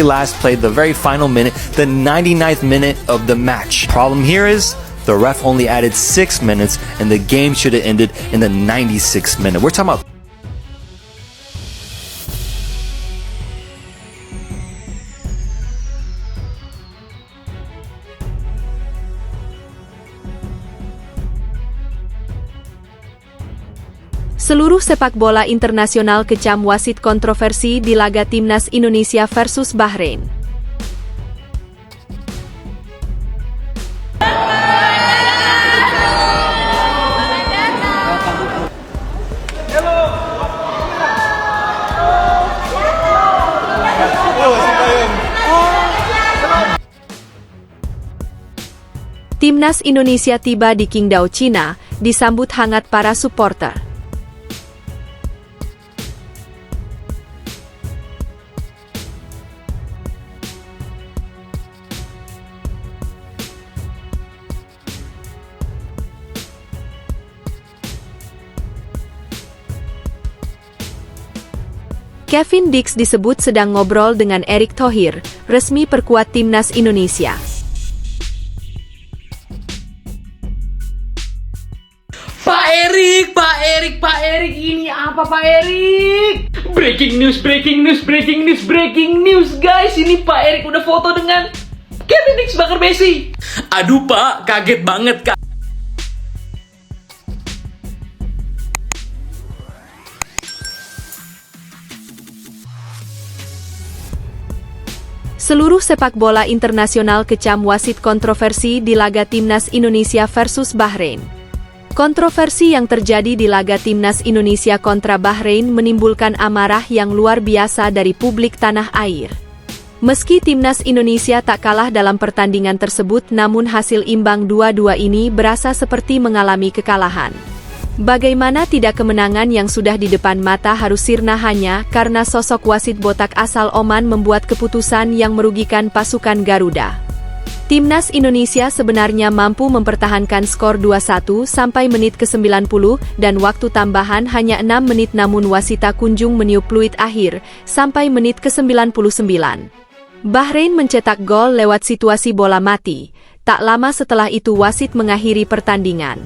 last played the very final minute, the 99th minute of the match. Problem here is, the ref only added 6 minutes and the game should have ended in the 96th minute. We're talking about Seluruh sepak bola internasional kecam wasit kontroversi di laga Timnas Indonesia versus Bahrain. Timnas Indonesia tiba di Qingdao, Cina, disambut hangat para supporter. Kevin Dix disebut sedang ngobrol dengan Erick Thohir, resmi perkuat Timnas Indonesia. Pak Erik, ini apa Pak Erik? Breaking news guys, ini Pak Erik udah foto dengan Kevin Dix bakar Messi. Aduh Pak, kaget banget Kak. Seluruh sepak bola internasional kecam wasit kontroversi di laga Timnas Indonesia versus Bahrain. Kontroversi yang terjadi di laga Timnas Indonesia kontra Bahrain menimbulkan amarah yang luar biasa dari publik tanah air. Meski Timnas Indonesia tak kalah dalam pertandingan tersebut, namun hasil imbang 2-2 ini berasa seperti mengalami kekalahan. Bagaimana tidak kemenangan yang sudah di depan mata harus sirna hanya karena sosok wasit botak asal Oman membuat keputusan yang merugikan pasukan Garuda. Timnas Indonesia sebenarnya mampu mempertahankan skor 2-1 sampai menit ke-90 dan waktu tambahan hanya 6 menit, namun wasit tak kunjung meniup peluit akhir sampai menit ke-99. Bahrain mencetak gol lewat situasi bola mati. Tak lama setelah itu wasit mengakhiri pertandingan.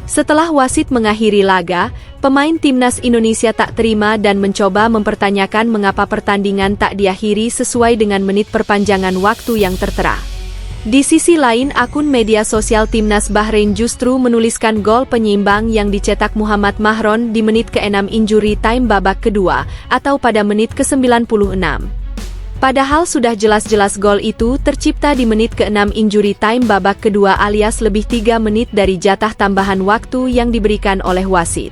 Setelah wasit mengakhiri laga, pemain Timnas Indonesia tak terima dan mencoba mempertanyakan mengapa pertandingan tak diakhiri sesuai dengan menit perpanjangan waktu yang tertera. Di sisi lain, akun media sosial Timnas Bahrain justru menuliskan gol penyeimbang yang dicetak Muhammad Mahron di menit ke-6 injury time babak kedua, atau pada menit ke-96. Padahal sudah jelas-jelas gol itu tercipta di menit ke-6 injury time babak kedua alias lebih 3 menit dari jatah tambahan waktu yang diberikan oleh wasit.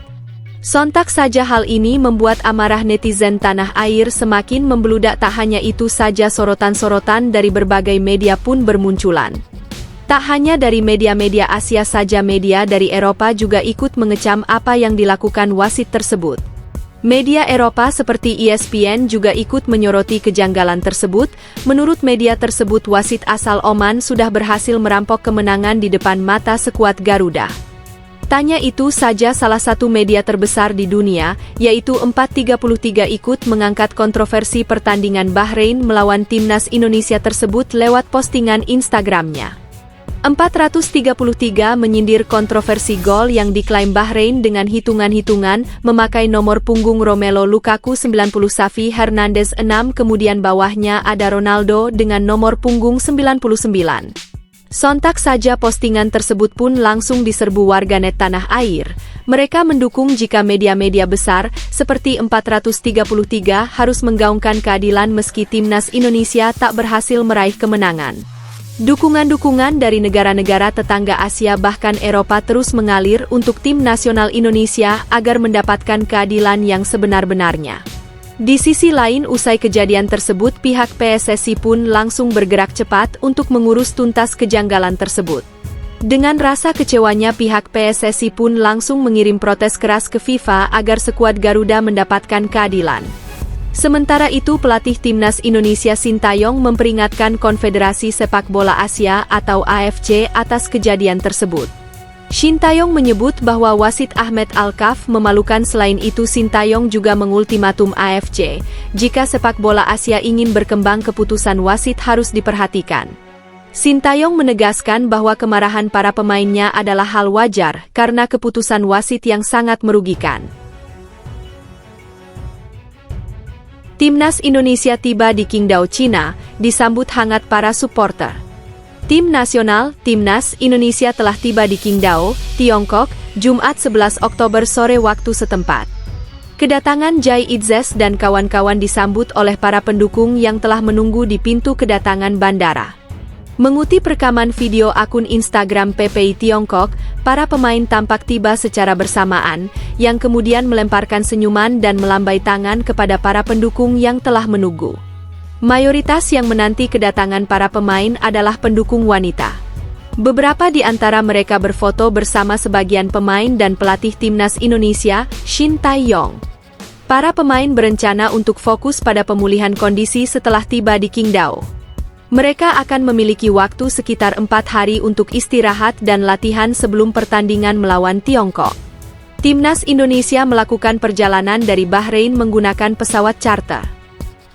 Sontak saja hal ini membuat amarah netizen tanah air semakin membeludak. Tak hanya itu saja, sorotan-sorotan dari berbagai media pun bermunculan. Tak hanya dari media-media Asia saja, media dari Eropa juga ikut mengecam apa yang dilakukan wasit tersebut. Media Eropa seperti ESPN juga ikut menyoroti kejanggalan tersebut. Menurut media tersebut, wasit asal Oman sudah berhasil merampok kemenangan di depan mata skuad Garuda. Tanya itu saja salah satu media terbesar di dunia, yaitu 433 ikut mengangkat kontroversi pertandingan Bahrain melawan Timnas Indonesia tersebut lewat postingan Instagramnya. 433 menyindir kontroversi gol yang diklaim Bahrain dengan hitungan-hitungan memakai nomor punggung Romelu Lukaku 90, Xavi Hernandez 6, kemudian bawahnya ada Ronaldo dengan nomor punggung 99. Sontak saja postingan tersebut pun langsung diserbu warganet tanah air. Mereka mendukung jika media-media besar seperti 433 harus menggaungkan keadilan meski Timnas Indonesia tak berhasil meraih kemenangan. Dukungan-dukungan dari negara-negara tetangga Asia bahkan Eropa terus mengalir untuk tim nasional Indonesia agar mendapatkan keadilan yang sebenar-benarnya. Di sisi lain, usai kejadian tersebut, pihak PSSI pun langsung bergerak cepat untuk mengurus tuntas kejanggalan tersebut. Dengan rasa kecewanya, pihak PSSI pun langsung mengirim protes keras ke FIFA agar skuad Garuda mendapatkan keadilan. Sementara itu, pelatih Timnas Indonesia Sintayong memperingatkan Konfederasi Sepak Bola Asia atau AFC atas kejadian tersebut. Shin-taeyong menyebut bahwa wasit Ahmed Al-Kaf memalukan. Selain itu, Shin-taeyong juga mengultimatum AFC, jika sepak bola Asia ingin berkembang keputusan wasit harus diperhatikan. Shin-taeyong menegaskan bahwa kemarahan para pemainnya adalah hal wajar karena keputusan wasit yang sangat merugikan. Timnas Indonesia tiba di Qingdao, Cina, disambut hangat para supporter. Tim nasional, Timnas Indonesia telah tiba di Qingdao, Tiongkok, Jumat 11 Oktober sore waktu setempat. Kedatangan Jai Itzes dan kawan-kawan disambut oleh para pendukung yang telah menunggu di pintu kedatangan bandara. Mengutip rekaman video akun Instagram PPI Tiongkok, para pemain tampak tiba secara bersamaan, yang kemudian melemparkan senyuman dan melambai tangan kepada para pendukung yang telah menunggu. Mayoritas yang menanti kedatangan para pemain adalah pendukung wanita. Beberapa di antara mereka berfoto bersama sebagian pemain dan pelatih Timnas Indonesia, Shin-taeyong. Para pemain berencana untuk fokus pada pemulihan kondisi setelah tiba di Qingdao. Mereka akan memiliki waktu sekitar 4 hari untuk istirahat dan latihan sebelum pertandingan melawan Tiongkok. Timnas Indonesia melakukan perjalanan dari Bahrain menggunakan pesawat charter.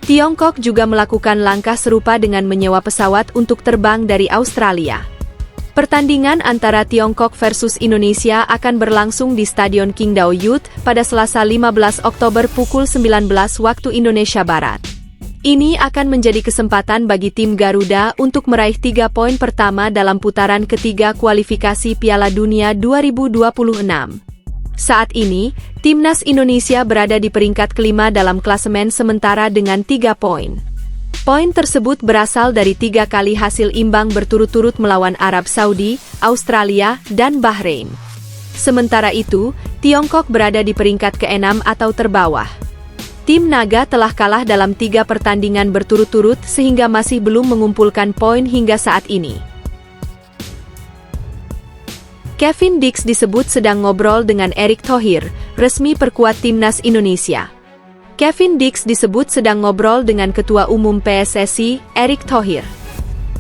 Tiongkok juga melakukan langkah serupa dengan menyewa pesawat untuk terbang dari Australia. Pertandingan antara Tiongkok versus Indonesia akan berlangsung di Stadion Qingdao Youth pada Selasa 15 Oktober pukul 19 waktu Indonesia Barat. Ini akan menjadi kesempatan bagi tim Garuda untuk meraih 3 poin pertama dalam putaran ketiga kualifikasi Piala Dunia 2026. Saat ini, Timnas Indonesia berada di peringkat kelima dalam klasemen sementara dengan 3 poin. Poin tersebut berasal dari 3 kali hasil imbang berturut-turut melawan Arab Saudi, Australia, dan Bahrain. Sementara itu, Tiongkok berada di peringkat ke-6 atau terbawah. Tim Naga telah kalah dalam 3 pertandingan berturut-turut sehingga masih belum mengumpulkan poin hingga saat ini. Kevin Dix disebut sedang ngobrol dengan Erick Thohir, resmi perkuat Timnas Indonesia. Kevin Dix disebut sedang ngobrol dengan Ketua Umum PSSI, Erick Thohir.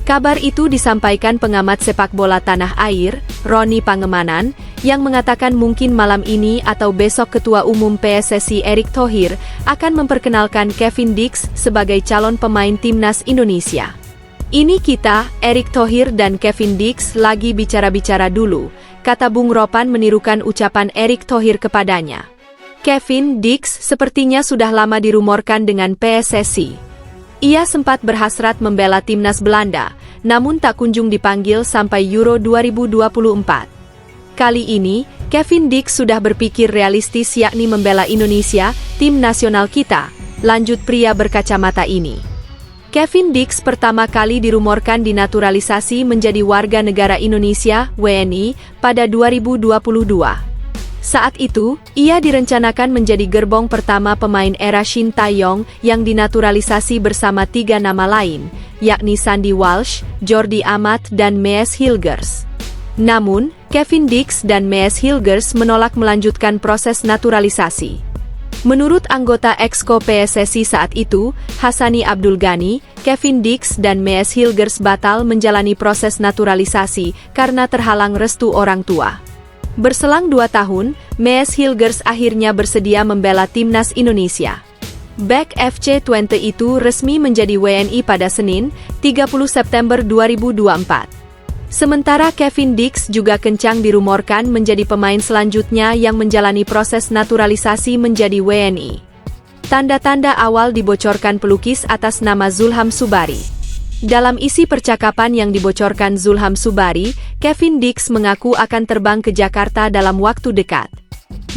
Kabar itu disampaikan pengamat sepak bola tanah air, Roni Pangemanan, yang mengatakan mungkin malam ini atau besok Ketua Umum PSSI Erick Thohir akan memperkenalkan Kevin Dix sebagai calon pemain Timnas Indonesia. Ini kita, Erick Thohir dan Kevin Dix lagi bicara-bicara dulu, kata Bung Ropan menirukan ucapan Erick Thohir kepadanya. Kevin Dix sepertinya sudah lama dirumorkan dengan PSSI. Ia sempat berhasrat membela Timnas Belanda, namun tak kunjung dipanggil sampai Euro 2024. Kali ini, Kevin Dix sudah berpikir realistis yakni membela Indonesia, tim nasional kita, lanjut pria berkacamata ini. Kevin Dix pertama kali dirumorkan dinaturalisasi menjadi warga negara Indonesia, WNI, pada 2022. Saat itu, ia direncanakan menjadi gerbong pertama pemain era Shin-taeyong yang dinaturalisasi bersama 3 nama lain, yakni Sandy Walsh, Jordi Amat dan Mees Hilgers. Namun, Kevin Dix dan Mees Hilgers menolak melanjutkan proses naturalisasi. Menurut anggota Exco PSSI saat itu, Hassani Abdul Ghani, Kevin Dix dan Mees Hilgers batal menjalani proses naturalisasi karena terhalang restu orang tua. Berselang 2 tahun, Mees Hilgers akhirnya bersedia membela Timnas Indonesia. Bek FC20 itu resmi menjadi WNI pada Senin, 30 September 2024. Sementara Kevin Dix juga kencang dirumorkan menjadi pemain selanjutnya yang menjalani proses naturalisasi menjadi WNI. Tanda-tanda awal dibocorkan pelukis atas nama Zulham Subari. Dalam isi percakapan yang dibocorkan Zulham Subari, Kevin Dix mengaku akan terbang ke Jakarta dalam waktu dekat.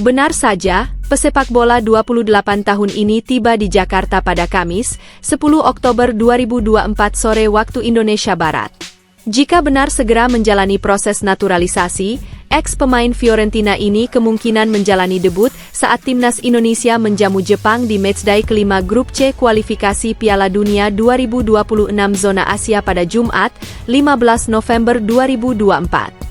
Benar saja, pesepak bola 28 tahun ini tiba di Jakarta pada Kamis, 10 Oktober 2024 sore waktu Indonesia Barat. Jika benar segera menjalani proses naturalisasi, ex-pemain Fiorentina ini kemungkinan menjalani debut saat Timnas Indonesia menjamu Jepang di matchday kelima Grup C kualifikasi Piala Dunia 2026 zona Asia pada Jumat, 15 November 2024.